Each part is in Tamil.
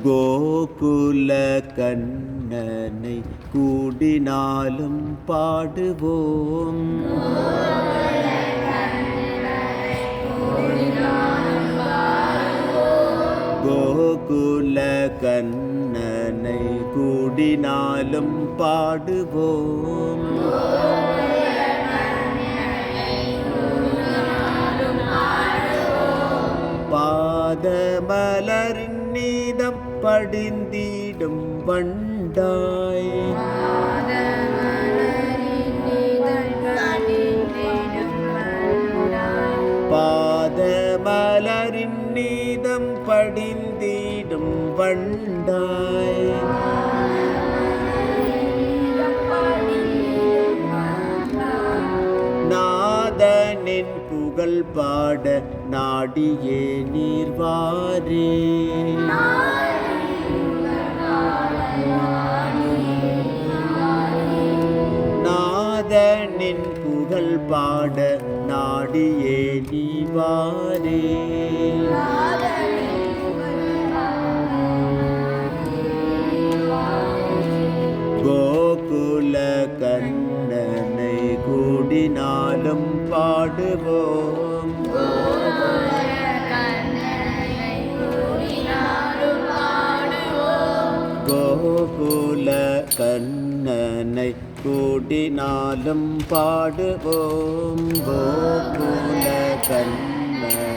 கோகுல கண்ணனை கூடினாலும் பாடுவோம். கோகுல கண்ணனை கூடினாலும் பாடுவோம். பாதமலரின் நீதம் படிந்திடும் வண்டாய் பாதமலரின் நீதம் படிந்திடும் வண்டாய் நாதனின் புகழ் பாட நாடியே நீர்வாரே. நாதனின் புகழ் பாட நாடியே நீவாரே. கோகுல கண்ணனை கூடினாலும் பாடுவோம். கோகுல கண்ணனை கூடினாலும் பாடுவோம். கோகுல கண்ணனை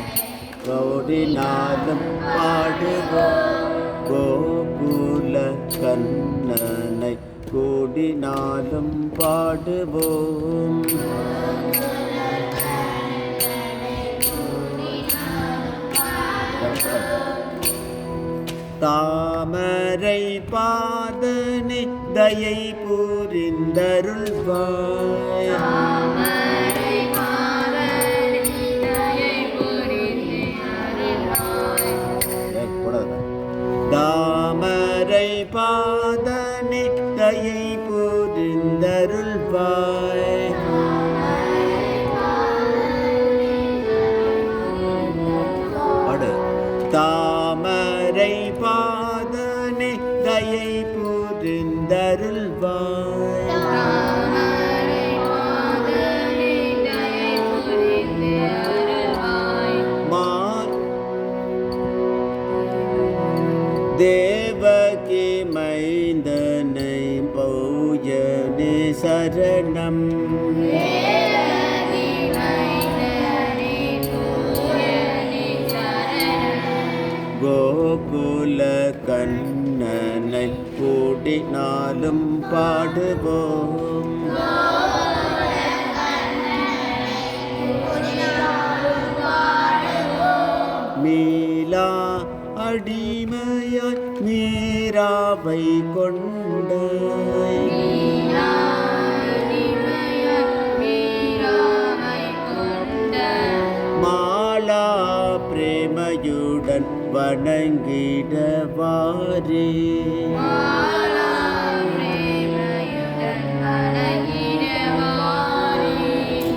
கூடினாலும் பாடுவோம். கோகுல கண்ணனை கூடினாலும் பாடுவோம். தாமரை பாதனை தயை புரிந்தருள்வாய். தாமரை பாதனை தயை புரிந்தருள்வாய். தாமரை பாதனை தயை புரிந்தருள்வாய். தேவகி மைந்தனை பௌயனே சரணம். கோகுல கண்ணனை கூடினாலும் பாடுவோம். மீளா அடிமையாய் மீராவை கொண்டாய். மாலா பிரேமையுடன் வணங்கிடவாரே.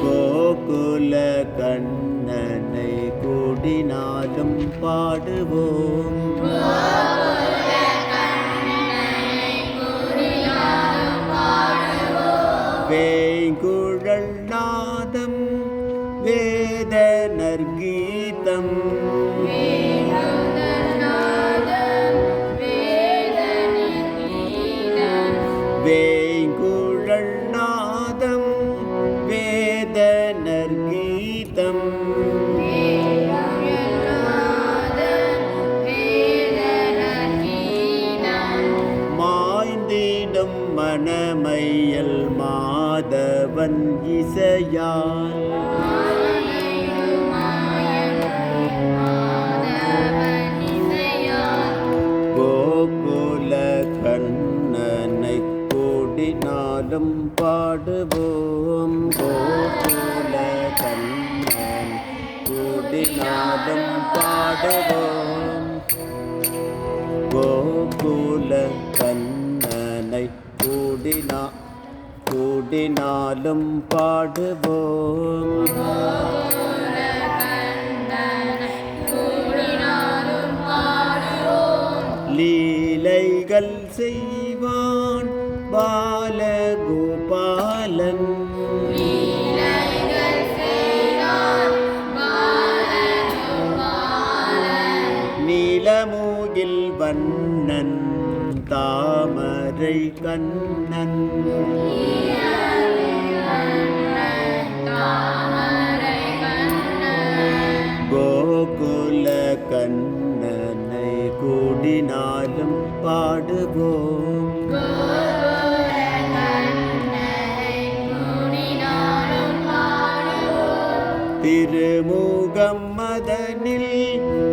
கோகுல கண்ணனை கூடினாலும் பாடுவோம். வேங்குழல் நாதம் வேத நற்கீதம். வேங்குழல் நாதம் வேத நற்கீதம். மாய்ந்திடும் மனமையல் மாதவன் இசையால். கோகுல கண்ணனை கூடினாலும் பாடுவோம். கோகுல கண்ணன் கூடினாலும் பாடுவோம். கோகுல கண்ணனை கூடினாலும் பாடுவோம். லீலைகள் செய்வான் பாலகோபாலன். நீலமூகில் வண்ணன் தாமரை கண்ணன். கோகுல கண்ணனை கூடினாலும் பாடுவோம். திருமுகம் மதனில்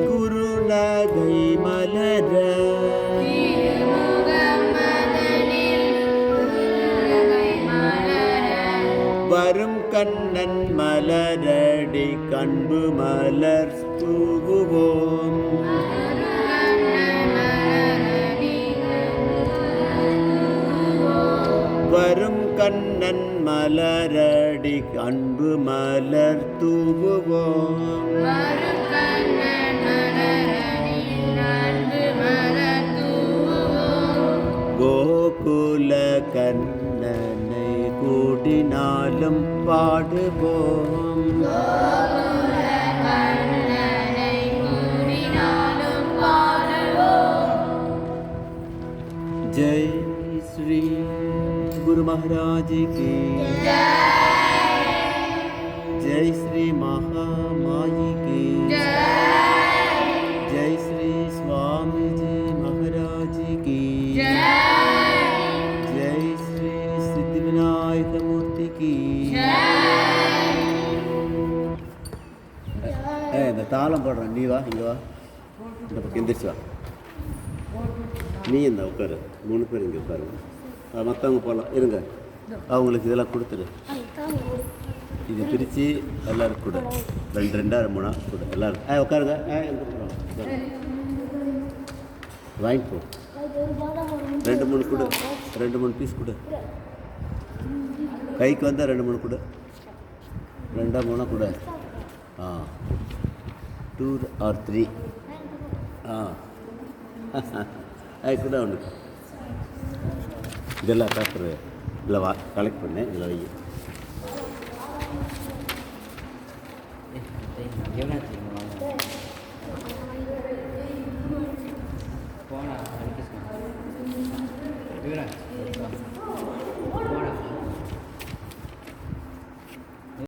குருநகை மலர. வரும் கண்ணன் மலரடி கண்பு மலர் தூவுவோம். வரும் கண்ணன் மலரடி அன்பு மலர் தூவுவோம். கோகுல கண்ணனை கூடினாலும் பாடுவோம். जय श्री गुरु महाराज की जय श्री महामाई की जय श्री स्वामी जी महाराज की जय श्री सिद्धि विनायक मूर्ति की. இந்த தாளம் போடுறேன். நீ வா, இங்கே வா, இந்த பக்கம் எந்திரிச்சு வா. நீ இந்த உட்காரு, 3 பேர் இங்கே உட்காருங்க. மற்றவங்க போகலாம், இருங்க. அவங்களுக்கு இதெல்லாம் கொடுத்துரு. இது பிரித்து எல்லோரும் கொடு. 2 2 3 கொடு எல்லோரும். உட்காருங்க. எங்கே போகிறோம்? வாங்கிட்டு போ. 2 3 கொடு. 2 3 பீஸ் கொடு. கைக்கு வந்தால் 2 3 கொடு. 2 3 கொடு. 2 or 3. கூட ஒன்று. இதெல்லாம் பேப்பர் இதில் கலெக்ட் பண்ணேன். இதில் வை.